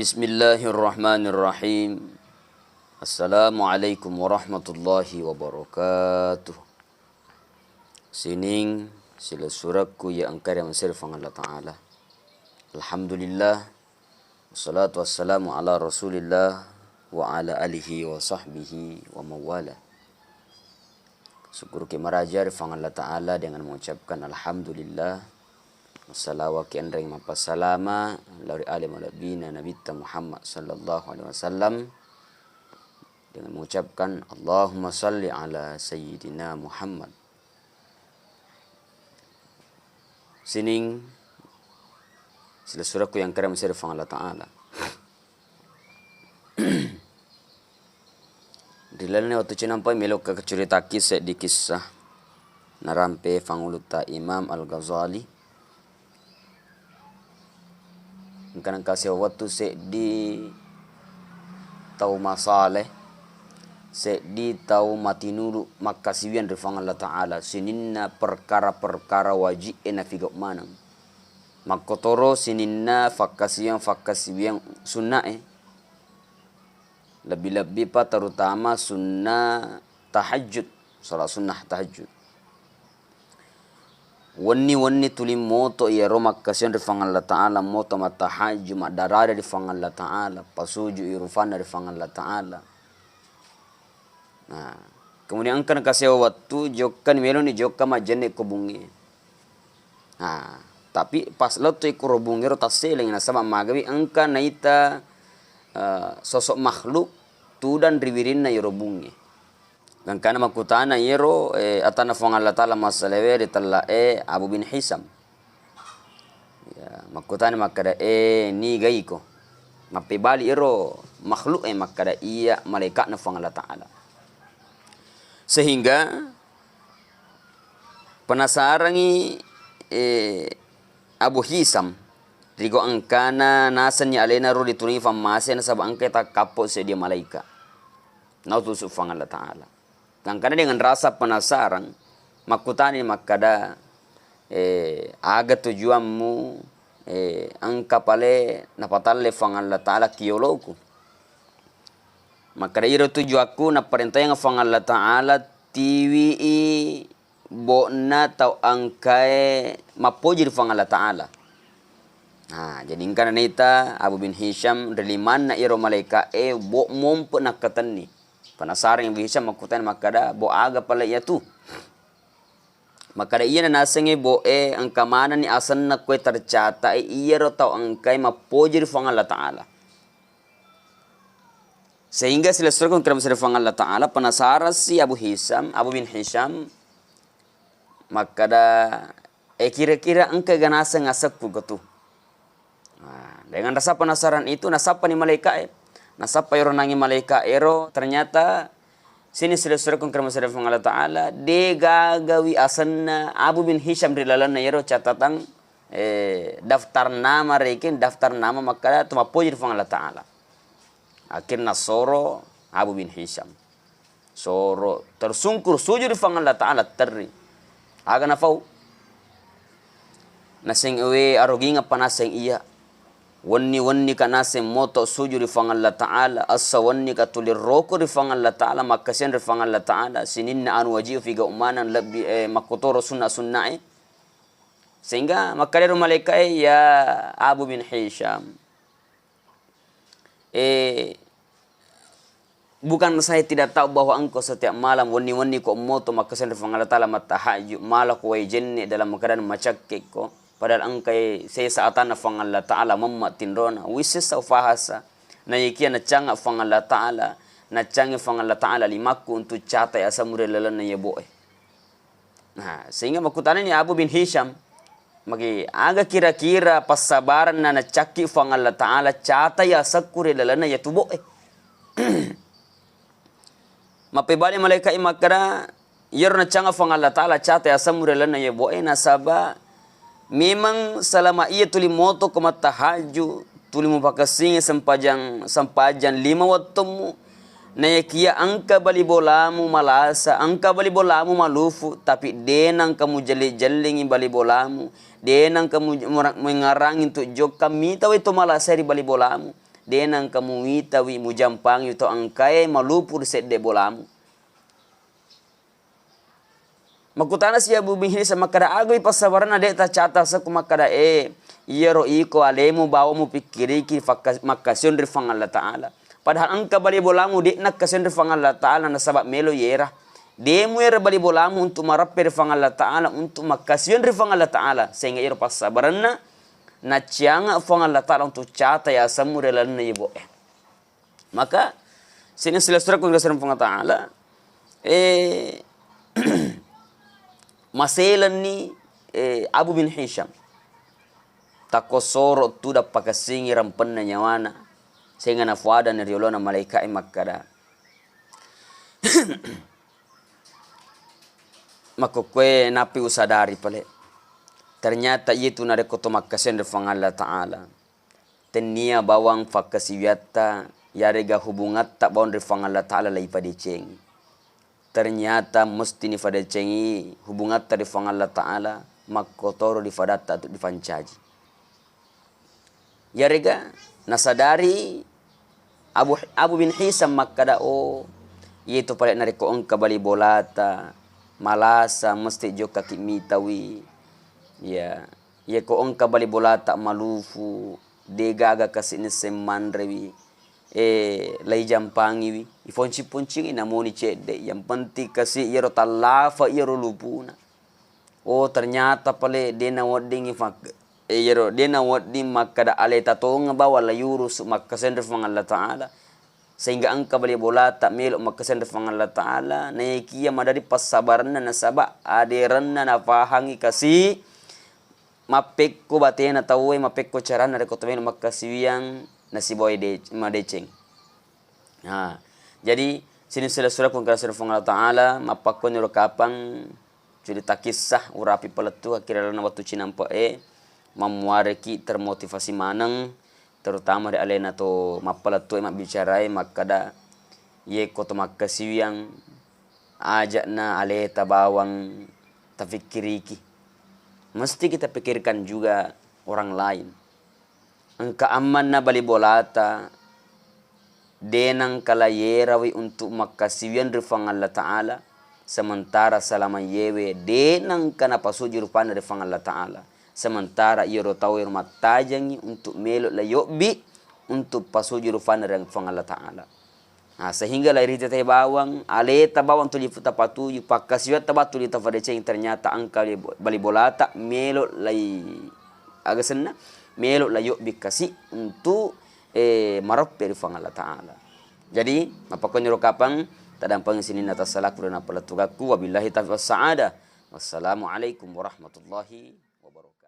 Bismillahirrahmanirrahim. Assalamualaikum warahmatullahi wabarakatuh. Sining sila surakku ya angkar yang sirfang Allah Ta'ala. Alhamdulillah. Wassalatu wassalamu ala rasulillah wa ala alihi wa sahbihi wa mawala. Syukur kimarajar fang Allah Ta'ala dengan mengucapkan Alhamdulillah. Wassalawat kianring mapasalama lari alim alabina Nabi Muhammad sallallahu alaihi wasallam dengan mengucapkan Allahumma salli ala Sayyidina Muhammad. Sining sila suraku yang karam sirfang Allah Ta'ala. Dilalani waktu cinampai melok ke cerita kisah di kisah narampe fanguluta Imam Al-Ghazali. Kanang kasih waktu di tahu masalah di tahu mati nulu makasiwian rifang Allah Ta'ala sininna perkara-perkara wajib ena figok manang makotoro sininna fakasiwian sunnah lebih-lebih pa terutama sunnah tahajud salat sunnah tahajud Wani tulim moto ya romak kasihan rifang Allah Ta'ala moto matahaju madarada rifang Allah Ta'ala pasuju irufana rifang Allah Ta'ala. Nah, kemudian angkan kasih waktu jokkan meloni jokka majane kubungi. Nah, tapi pas lo tu ikurubungi rota seling na sama magawi angkan naita sosok makhluk tu dan riwirin na irubungi. Dan kana makutana yero atana fong Allah Ta'ala masalewe ditala Abu bin Hisam. Ya, makutana makada ni gaiko. Mapibali ero makhluk makada iya malaikat na fong Allah Ta'ala. Sehingga penasarangi Abu Hisam rigo angkana nasannya alena ro dituni famasen sabang angketa kapok sedia malaikat. Nautu fong Allah Ta'ala. Karena dengan rasa penasaran, makutani makada aga tujuanmu angka pale napatalle fang Allah Ta'ala kioloku. Makada iro tujuaku na perintah yang fang Allah Ta'ala tiwi bona tau angkae mapojir fang Allah Ta'ala. Nah, jadi ingkana nita Abu bin Hisham reliman na iro malaika bo mompo nak katani. Penasaran yang bisa makutan makada bo aga pala iya tu. Makada iya na nasengi bo angka mana ni asan na kue tercata iya ro tau angkai mapojir fang Allah Ta'ala. Sehingga sila surga kung kerama fang Allah Ta'ala penasaran si Abu bin Hisham makada kira-kira angka ganasa ngasak tu. Nah, dengan rasa penasaran itu nasapa ni malaikat nasapa yoro nangi malaika ero ternyata sini sudah kung kerama fang Allah Ta'ala de gagawi asanna Abu bin Hisham rilalana yero catatan daftar nama rekin daftar nama maka tuma pojir fang Allah Ta'ala. Akhirnya soro Abu bin Hisham soro tersungkur sujud fang Allah Ta'ala terri aga nafau naseng ewe aroginga panaseng iya Wani kana se moto sujud rifang Allah Ta'ala asa wani ka tulir roko rifang Allah Ta'ala makasian rifang Allah Ta'ala sininna anu wajib figa umanan lebih makotoro sunnah sehingga makaliru malaikat ya Abu bin Hisham bukan saya tidak tahu bahwa engkau setiap malam wani kok moto makasian rifang Allah Ta'ala matahaju malah kuwai jenne dalam keadaan macakke ko padahal angkai saya saatan fang Allah Ta'ala mammatin rona wisis sa fahasa na yikia na changa fang Allah Ta'ala na changi fang Allah Ta'ala limaku untuk cata ya samure lalan na yeboe. Nah, sehingga makutana ni Abu bin Hisham magi aga kira-kira pasabaran na caki fang Allah Ta'ala cata ya sakure lalan na yatuboe. Mapibali malaikat imakara yer na changa fang Allah Ta'ala cata ya samure lalan na yeboe nasaba memang selama ia tuli moto koma tahaju tuli mupakasing sampajan 5 waktumu na yakia angka bali bolamu malasa angka bali bolamu malufu tapi denang kamu jali-jalingi bali bolamu denang kamu mengarang untuk jok kami tahu itu malasa di bali bolamu denang kamu itawi mujampangi to angkai malupur sedde bolamu. Makutana siya bubihini sa makada agay pasabaran na de ta chata sa kumakada iyero iko alemu bawa mu pikiriki makasyon rifang Allah Ta'ala. Padahal ang kabali bolamu di nakasyon rifang Allah Ta'ala na sabab melo yera. Demu yera bali bolamu untuk marapir rifang Allah Ta'ala untuk makasyon rifang Allah Ta'ala. Sehingga iro pasabaran na ciyanga fang Allah Ta'ala untuk chata ya samu relan na ibo. Maka sini silasura kung rasan fang Allah Ta'ala maselan ni Abu bin Hisham takosoro tu da pakasingi rampan na nyawana sehingga nafuada na riolo na malaika makada makukwe napi usadari pale ternyata itu na rekoto makasen refang Allah Ta'ala tenia bawang fakasiwiyata yarega hubungat tak bawang refang Allah Ta'ala lai padiceng. Ternyata mesti ni fada cengi hubungan tadi fang Allah Ta'ala makotoro di fadata tu di fancaji. Ya rega nasadari Abu bin Hisam makada itu pada nariko ongka bali bolata malasa mesti joka kimitawi ya ko ongka bali bolata malufu degaga kasini semandrewi lai jampangi wi ifonci puncing inamoni cede yang penting kasih yero talafa yero lupuna ternyata pale dena wading yero dena wading makada aleta tonga bawa la yurus makasender fang Allah Ta'ala sehingga angka bali bola tak melok makasender fang Allah Ta'ala naikia madari pasabaranna nasaba aderanna na fahangi kasih mapekko batena tawe mapekko carana rekotamen makasiwiang nasi boy de madeceng. Jadi sini sura kung kasir fang Allah Ta'ala mapakon niro kapang cerita kisah urapi peletu akhirnya na waktu cinampa mamuareki termotivasi manang terutama di alena to mapaletu bicarai makada ye koto makasiwiang ajak na aleta bawang tafikiriki mesti kita pikirkan juga orang lain. Angka aman na bali bolata denang kalayerawi untuk makasiwian rifang Allah Ta'ala sementara selama yewe denang kana pasujur pana rifang Allah Ta'ala sementara yero tahu rumah tajangi untuk melok layobi untuk pasujur pana rifang Allah Ta'ala. Sehingga lahir teh bawang aleta bawang tuli futa patuju pakasiwat tabatu li tafadeceng ternyata angka bali bolata melok lai agasenna melok layok bikasi untuk marapir fang Allah Ta'ala. Jadi apakah nyuruh kapang tadampang sini atas salah kurang apa letugaku wabillahi taufiq was saada. Wassalamualaikum warahmatullahi wabarakatuh.